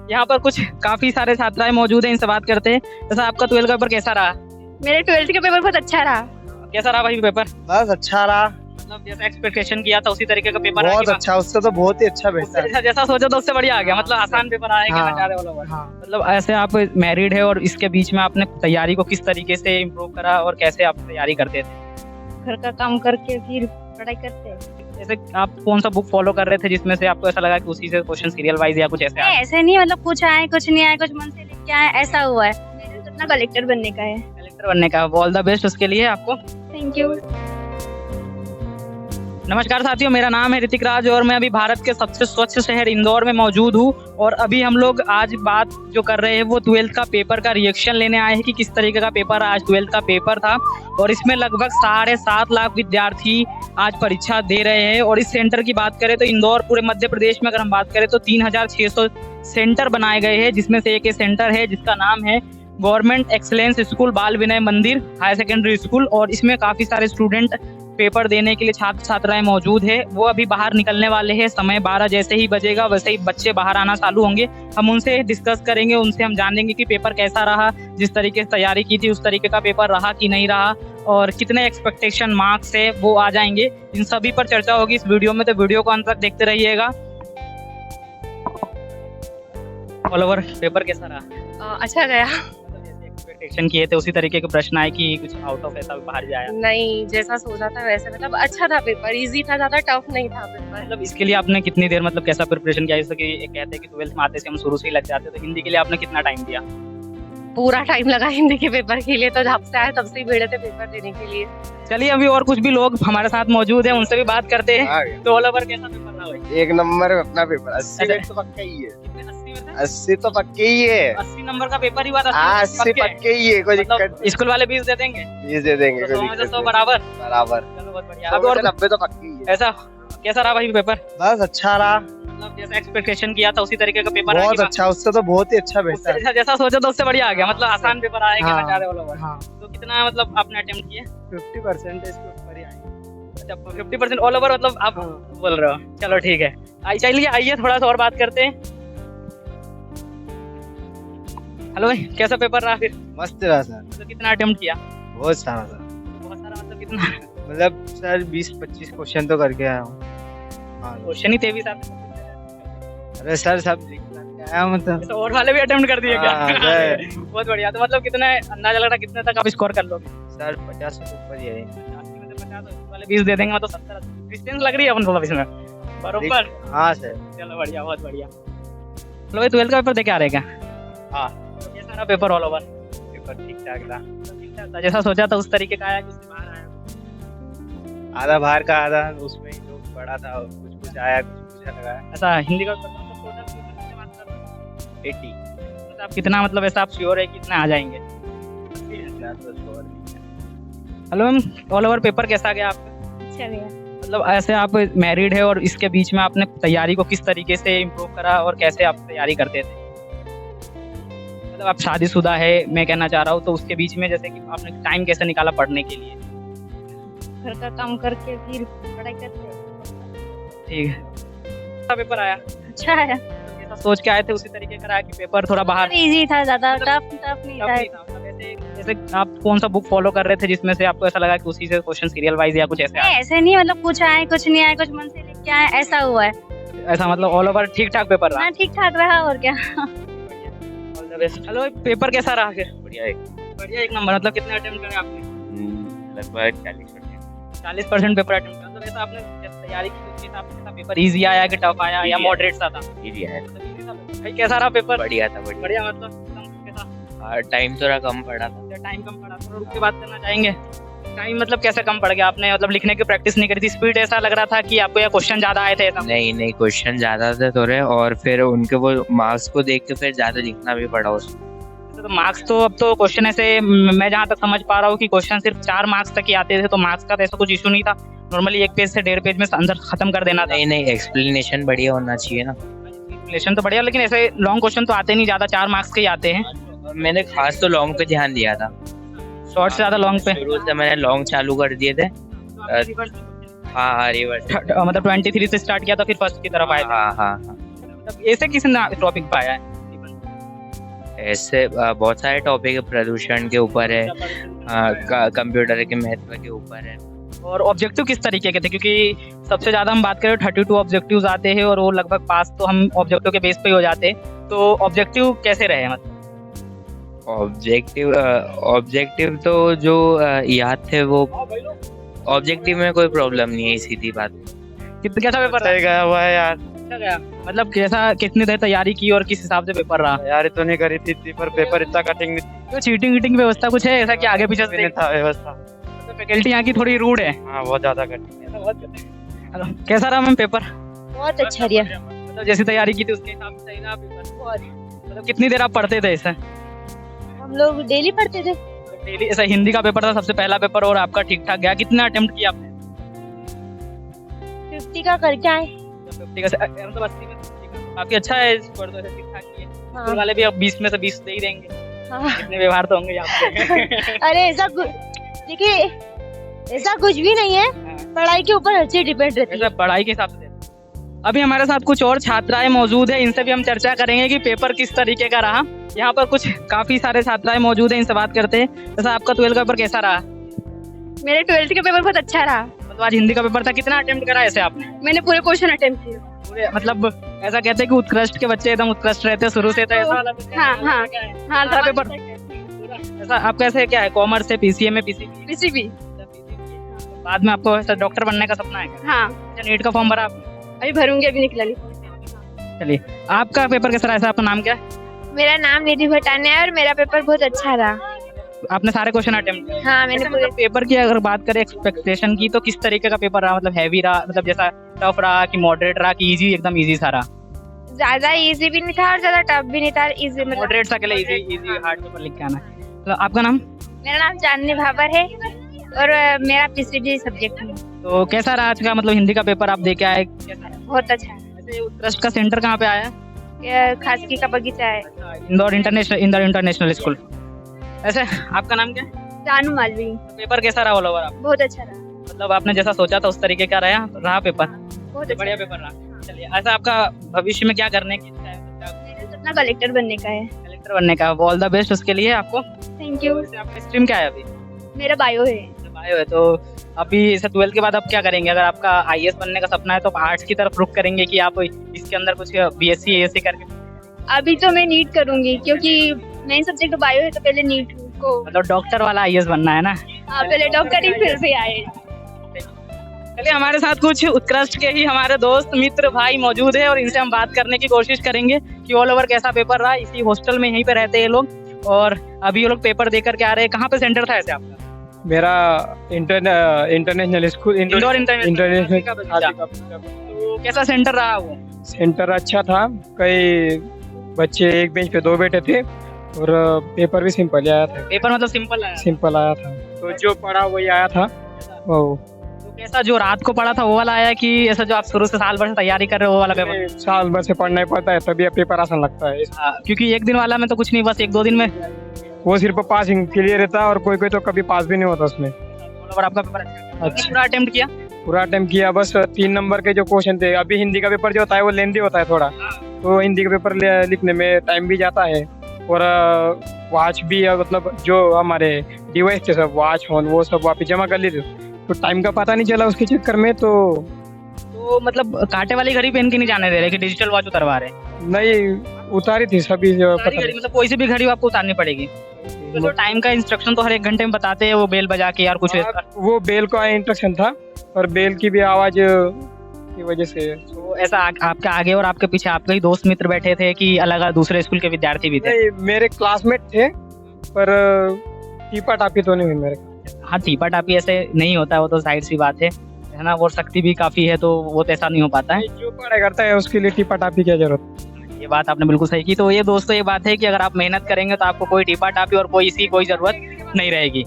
यहाँ पर कुछ काफी सारे छात्राएं मौजूद हैं, इनसे बात करते हैं। जैसा आपका 12th का पेपर कैसा रहा? मेरे 12th का पेपर बहुत अच्छा रहा। कैसा रहा भाई पेपर? बस अच्छा रहा, मतलब जैसा एक्सपेक्टेशन किया था उसी तरीके का पेपर बहुत अच्छा, उससे तो बहुत ही अच्छा बेहतर। अच्छा, जैसा सोचा था उससे बढ़िया आ गया, मतलब आसान पेपर आया हाँ। कहना चाह रहे हो। हाँ। मतलब ऐसे आप मैरिड है और इसके बीच में आपने तैयारी को किस तरीके से इम्प्रूव करा और कैसे आप तैयारी करते थे? घर का काम करके फिर पढ़ाई करते हैं। जैसे आप कौन सा बुक फॉलो कर रहे थे जिसमें से आपको ऐसा लगा कि उसी से क्वेश्चन सीरियल वाइज या कुछ ऐसे आए? ऐसे नहीं, मतलब कुछ आए कुछ नहीं आए, कुछ मन से लिख के आए, ऐसा हुआ है। मेरे सपना कलेक्टर बनने का है। कलेक्टर बनने का। ऑल द बेस्ट उसके लिए आपको। Thank you. नमस्कार साथियों, मेरा नाम है ऋतिक राज और मैं अभी भारत के सबसे स्वच्छ शहर इंदौर में मौजूद हूँ। और अभी हम लोग आज बात जो कर रहे हैं वो 12th का पेपर का रिएक्शन लेने आए हैं कि किस तरीके का पेपर आज 12th का पेपर था। और इसमें लगभग 7.5 लाख विद्यार्थी आज परीक्षा दे रहे हैं। और इस सेंटर की बात करें तो इंदौर पूरे मध्य प्रदेश में अगर हम बात करें तो 3600 सेंटर बनाए गए हैं, जिसमें से एक सेंटर है जिसका नाम है गवर्नमेंट एक्सलेंस स्कूल बाल विनय मंदिर हायर सेकेंडरी स्कूल। और इसमें काफी सारे स्टूडेंट पेपर देने के लिए छात्र छात्राएं मौजूद है। वो अभी बाहर निकलने वाले हैं। समय 12 जैसे ही बजेगा वैसे ही बच्चे बाहर आना चालू होंगे। हम उनसे डिस्कस करेंगे, उनसे हम जानेंगे कि पेपर कैसा रहा, जिस तरीके से तैयारी की थी उस तरीके का पेपर रहा कि नहीं रहा, और कितने एक्सपेक्टेशन मार्क्स है वो आ जाएंगे। इन सभी पर चर्चा होगी इस वीडियो में, तो वीडियो को अंत तक देखते रहिएगा। ऑल ओवर पेपर कैसा रहा? अच्छा गया। एक्सपेक्टेशन किए थे उसी तरीके के प्रश्न आए कि कुछ आउट ऑफ ऐसा बाहर जाया? नहीं, जैसा सोचा था वैसे, मतलब अच्छा था पेपर, इजी था, ज्यादा टफ नहीं था पेपर। मतलब इसके लिए आपने कितनी देर, मतलब कैसा प्रिपरेशन किया? जैसे कि कहते हैं कि 12th में आते से हम शुरू से ही लग जाते, तो हिंदी के लिए आपने कितना टाइम दिया? पूरा टाइम लगा हिंदी के पेपर के लिए, तो जब से आए तब से ही भिड़े थे पेपर देने के लिए। चलिए अभी और कुछ भी लोग हमारे साथ मौजूद हैं, उनसे भी बात करते हैं। तो ऑल ओवर कैसा पेपर रहा भाई? एक नंबर में अपना पेपर 80 में तो पक्का ही है। 80 तो पक्के ही है। 80 नंबर का पेपर ही हुआ था। 80 पक्के ही है, कोई दिक्कत मतलब स्कूल वाले 20 दे देंगे? 20 दे देंगे, तो कोई 100 में से दिक्कत 100 नहीं। बराबर। बराबर। चलो बहुत बढ़िया। अब और 90 तो पक्की ही है। ऐसा कैसा रहा भाई पेपर? बस अच्छा रहा, मतलब जैसा एक्सपेक्टेशन किया था उसी तरीके का पेपर बहुत अच्छा, उससे तो बहुत ही अच्छा बेहतर। जैसा सोचा था उससे बढ़िया आ गया, मतलब आसान पेपर आया कहना हाँ। चाह रहे हो लोग। हाँ। तो कितना मतलब आपने अटेम्प्ट किए? 50% इसके ऊपर ही आए। अच्छा 50% ऑल ओवर, मतलब आप बोल रहे हो। चलो ठीक है, चलिए आइए थोड़ा सा और बात करते हैं। हेलो भाई, कैसा पेपर रहा फिर? मस्त रहा सर, तो कितना अटेम्प्ट किया? बहुत सारा सर। बहुत सारा, मतलब कितना? मतलब सर 20-25 क्वेश्चन तो करके आया हूँ। क्वेश्चन ही 23 आते। अरे सर सब लिख के आया हूँ, मतलब तो और वाले भी अटेम्प्ट कर दिए क्या? हाँ, सर। बहुत बढ़िया। तो मतलब कितना अंदाजा लग रहा कितने तक आप स्कोर कर लोगे? सर 50 से ऊपर ही है। 80 में से 50, तो वाले 20 दे देंगे, मतलब 70। डिस्टेंस लग रही है अपन थोड़ा इसमें बरोबर। हाँ सर। चलो बढ़िया, बहुत बढ़िया। चलो भाई 12th का पेपर देके आ रहे क्या? हाँ। तो कैसा रहा पेपर ऑल ओवर? पेपर ठीक ठाक था, ठीक ठाक था, जैसा सोचा था उस तरीके का आया कि उससे बाहर आया? आधा बाहर का आधा उसमें ही जो पढ़ा था, कुछ कुछ आया कुछ कुछ लगा। ऐसा हिंदी का पेपर मतलब टोटल कितने मार्क्स का? 80। मतलब आप कितना, मतलब ऐसा आप श्योर है कितना आ जाएंगे? Hello ma'am, all over paper कैसा गया आपका? अच्छा गया। मतलब ऐसे आप मैरिड है और इसके बीच में आपने तैयारी को किस तरीके से इम्प्रूव करा और कैसे आप तैयारी करते थे? मतलब आप शादीशुदा है मैं कहना चाह रहा हूँ, तो उसके बीच में जैसे कि आपने टाइम कैसे निकाला पढ़ने के लिए? घर का काम करके फिर पढ़ाई करते हैं। ठीक है। कैसा पेपर आया? अच्छा है। जैसा सोच के आए थे उसी तरीके का रहा कि पेपर थोड़ा बाहर इजी था, ज्यादा टफ नहीं टफ था। नहीं था? मतलब जैसे आप कौन सा बुक फॉलो कर रहे थे जिसमें से आपको ऐसा लगा कि उसी से क्वेश्चन सीरियल वाइज या कुछ ऐसे आए? ऐसे नहीं, मतलब कुछ आए कुछ नहीं आए, कुछ मन से लिख के आए, ऐसा हुआ है। ऐसा मतलब ऑल ओवर ठीक ठाक पेपर रहा? हाँ, ठीक ठाक रहा, और क्या। All the best. Hello, paper कैसा रहा फिर? बढ़िया बढ़िया, एक नंबर। मतलब कितने अटेम्प्ट करे आपने? लगभग 40%। 40% पेपर अटेम्प्ट किया। मतलब ऐसा आपने जब तैयारी की उसके हिसाब से पेपर इजी आया कि टफ आया या मॉडरेट सा था? इजी है। मतलब easy था। भाई कैसा रहा पेपर? बढ़िया था, बढ़िया। बढ़िया, मतलब एकदम कैसा? टाइम थोड़ा कम पड़ा था। टाइम कम पड़ा, थोड़ा रुक के बात करना चाहेंगे? टाइम मतलब कैसे कम पड़ गया? आपने मतलब लिखने की प्रैक्टिस नहीं करी थी? स्पीड ऐसा लग रहा था कि आपको या क्वेश्चन ज्यादा आए थे ऐसा? नहीं, क्वेश्चन ज्यादा थे थोड़े, और फिर उनके वो मार्क्स को देख के फिर ज्यादा लिखना भी पड़ा उसमें। तो मार्क्स तो अब तो क्वेश्चन ऐसे, मैं जहाँ तक समझ पा रहा हूँ कि क्वेश्चन सिर्फ 4 मार्क्स तक ही आते थे, तो मार्क्स का तो ऐसा कुछ इशू नहीं था। नॉर्मली 1 पेज से 1.5 पेज में आंसर खत्म कर देना था। नहीं, एक्सप्लेनेशन बढ़िया होना चाहिए ना। एक्सप्लेनेशन तो बढ़िया, लेकिन ऐसे लॉन्ग क्वेश्चन तो आते नहीं, ज्यादा 4 मार्क्स के ही आते हैं। मैंने खास तो लॉन्ग पे ध्यान दिया था, शॉर्ट से ज्यादा लॉन्ग पे। शुरू से मैंने लॉन्ग चालू कर दिए थे। हाँ, रिवर्स। मतलब 23 से स्टार्ट किया था फिर फर्स्ट की तरफ आए थे। हाँ। मतलब ऐसे किस टॉपिक पे आया है? ऐसे बहुत सारे टॉपिक है, प्रदूषण के ऊपर है, कंप्यूटर के महत्व के ऊपर है। और ऑब्जेक्टिव किस तरीके के थे, क्योंकि सबसे ज्यादा हम बात करें 32 ऑब्जेक्टिव्स आते हैं और वो लगभग पास तो हम ऑब्जेक्टिव के बेस पे ही हो जाते हैं, तो ऑब्जेक्टिव कैसे रहे मतलब? ऑब्जेक्टिव तो जो याद थे वो ऑब्जेक्टिव में कोई प्रॉब्लम नहीं है, सीधी बात। कैसा पेपर सही गया हुआ है यार। अच्छा गया, मतलब कैसा, कितनी देर तैयारी की और किस हिसाब से पेपर रहा? तैयारी तो नहीं करी थी पर पेपर इतना कटिंग तो चीटिंग वीटिंग व्यवस्था कुछ है ऐसा कि आगे पीछे नहीं था व्यवस्था। तो फैकल्टी यहाँ की थोड़ी रूड है? हाँ बहुत ज्यादा कटिंग। कैसा रहा मैम पेपर? बहुत अच्छा रिया। मतलब जैसी तैयारी की थी उसके हिसाब से सही रहा पेपर? मतलब कितनी देर आप पढ़ते थे ऐसा? हम लोग डेली पढ़ते थे। डेली ऐसा हिंदी का पेपर था सबसे पहला पेपर और आपका ठीक ठाक गया, कितना अटेम्प्ट किया आपने? 50 का करके आए। 50 का मतलब 80 में 50 का काफी अच्छा है, स्कोर तो ठीक ठाक ही है। हाँ। स्कूल वाले भी अब 20 में से 20 दे ही देंगे, हाँ। इतने व्यवहार तो होंगे यहाँ पे। अरे ऐसा देखिए, ऐसा कुछ भी नहीं है, पढ़ाई के ऊपर अच्छी डिपेंड रहती है। ऐसा पढ़ाई के हिसाब से। अभी हमारे साथ कुछ और छात्राएं मौजूद है, इनसे भी हम चर्चा करेंगे कि पेपर किस तरीके का रहा। यहाँ पर कुछ काफी सारे छात्राएं मौजूद हैं, इनसे बात करते हैं। जैसा आपका 12 का पेपर कैसा रहा? मेरे 12th का पेपर बहुत अच्छा रहा। मतलब आज हिंदी का पेपर था, कितना अटेम्प्ट करा ऐसे आपने? मैंने पूरे क्वेश्चन अटेम्प्ट किए। पूरे मतलब ऐसा कहते हैं कि उत्कृष्ट के बच्चे एकदम उत्कृष्ट रहते हैं शुरू से, तो ऐसा वाला कुछ है? हाँ हाँ हाँ। सारा पेपर ऐसा आपका ऐसे क्या है, कॉमर्स है, पीसीएम है, पीसीबी। बाद में आपको ऐसा डॉक्टर बनने का सपना है क्या? हाँ नीट का फॉर्म भरा आपने? अभी भरूंगी, अभी निकला नहीं। चलिए, आपका पेपर कैसा रहा? ऐसा आपका नाम क्या है? मेरा नाम निधि भटाने है और मेरा पेपर बहुत अच्छा रहा। आपने सारे क्वेश्चन अटेम्प्ट किए? हाँ मैंने पूरे। मतलब पेपर की अगर बात करें एक्सपेक्टेशन की, तो किस तरीके का पेपर रहा? मतलब हैवी रहा, मतलब जैसा टफ रहा कि मॉडरेट रहा कि इजी, एकदम इजी सारा? ज्यादा इजी भी नहीं था और ज्यादा टफ भी नहीं था, इजी मतलब मॉडरेट सा के लिए इजी हार्ड पेपर लिख के आना है। तो आपका नाम? मेरा नाम चांदनी भाबर है और मेरा पीसीबी सब्जेक्ट है। तो कैसा रहा आज का, मतलब हिंदी का पेपर आप दे के आए? बहुत अच्छा है। वैसे उत्कृष्ट का सेंटर कहाँ पे आया? खासकी का बगीचा है। Indore international school. ऐसे आपका नाम क्या है? जानू मालवी। पेपर कैसा रहा ऑल ओवर आप? बहुत अच्छा रहा। मतलब आपने जैसा सोचा था उस तरीके का रहा पेपर? बहुत अच्छा। बढ़िया पेपर रहा। चलिए, ऐसा आपका भविष्य में क्या करने की इच्छा है? मेरा सपना कलेक्टर बनने का है। कलेक्टर बनने का, ऑल द बेस्ट उसके लिए आपको। Thank you. वैसे आपका स्ट्रीम क्या है अभी? मेरा बायो है। बायो है। तो अभी इसे 12th के बाद आप क्या करेंगे? अगर आपका आईएएस बनने का सपना है तो आर्ट्स की तरफ रुख करेंगे कि आप इसके अंदर कुछ बीएससी एएससी करके? अभी तो मैं नीट करूंगी क्योंकि मेन सब्जेक्ट बायो है, तो पहले नीट को। मतलब डॉक्टर वाला आईएएस बनना है ना? हाँ पहले डॉक्टर ही फिर से आए। चलिए, हमारे साथ कुछ उत्कृष्ट के ही हमारे दोस्त मित्र भाई मौजूद है और इनसे हम बात करने की कोशिश करेंगे कि ऑल ओवर कैसा पेपर रहा। इसी हॉस्टल में यहीं पे रहते हैं ये लोग और अभी ये लोग पेपर देकर के आ रहे हैं। कहाँ पे सेंटर था ऐसे आपका? मेरा इंटरनेशनल स्कूल इंदौर इंटरनेशनल तो कैसा सेंटर रहा वो? सेंटर अच्छा था। कई बच्चे एक बेंच पे 2 बैठे थे और पेपर भी सिंपल ही आया था। पेपर मतलब सिंपल आया? सिंपल आया था, तो जो पढ़ा वही आया था। वो तो कैसा जो रात को पढ़ा था वो वाला आया कि ऐसा जो आप शुरू से साल भर से तैयारी कर रहे हो वो वाला पेपर? साल भर से पढ़ना ही पड़ता है तभी पेपर आसान लगता है। क्योंकि एक दिन वाला में तो कुछ नहीं, बस 1-2 दिन में वो सिर्फ पासिंग के लिए रहता है और कोई कोई तो कभी पास भी नहीं होता उसमें। और आपका पेपर अच्छा। पूरा अटेम्प्ट किया? पूरा अटेम्प्ट किया, बस 3 नंबर के जो क्वेश्चन थे। अभी हिंदी का पेपर जो होता है वो लेंदी होता है थोड़ा, तो हिंदी का पेपर लिखने में टाइम भी जाता है और वॉच भी मतलब जो हमारे डिवाइस थे सब वॉच फोन वो सब वापस जमा कर ली थी, तो टाइम का पता नहीं चला उसके चक्कर में। तो मतलब कांटे वाली घड़ी पहन के नहीं जाने दे रहे कि डिजिटल वॉच उतरवा रहे? नहीं, उतारी थी सभी घड़ी, मतलब कोई सी भी घड़ी आपको उतारनी पड़ेगी? तो जो टाइम का इंस्ट्रक्शन तो हर 1 घंटे में बताते हैं, वो बेल बजा के यार कुछ वो बेल का इंस्ट्रक्शन था और बेल की भी आवाज की वजह से। तो ऐसा आपके आगे और आपके पीछे आपके ही दोस्त मित्र बैठे थे कि अलग दूसरे स्कूल के विद्यार्थी भी थे? नहीं, मेरे क्लासमेट थे पर टीपा टापी तो नहीं हुई मेरे। हाँ, टीपा टापी ऐसे नहीं होता है, वो तो जाहिर सी बात है ना। वो शक्ति भी काफी है तो वो तो ऐसा नहीं हो पाता है। जो पढ़ाई करता है उसके लिए टीपा टापी की जरूरत। ये बात आपने बिल्कुल सही की। तो ये दोस्तों ये बात है कि अगर आप मेहनत करेंगे तो आपको कोई टीपा टापी और कोई जरूरत नहीं रहेगी।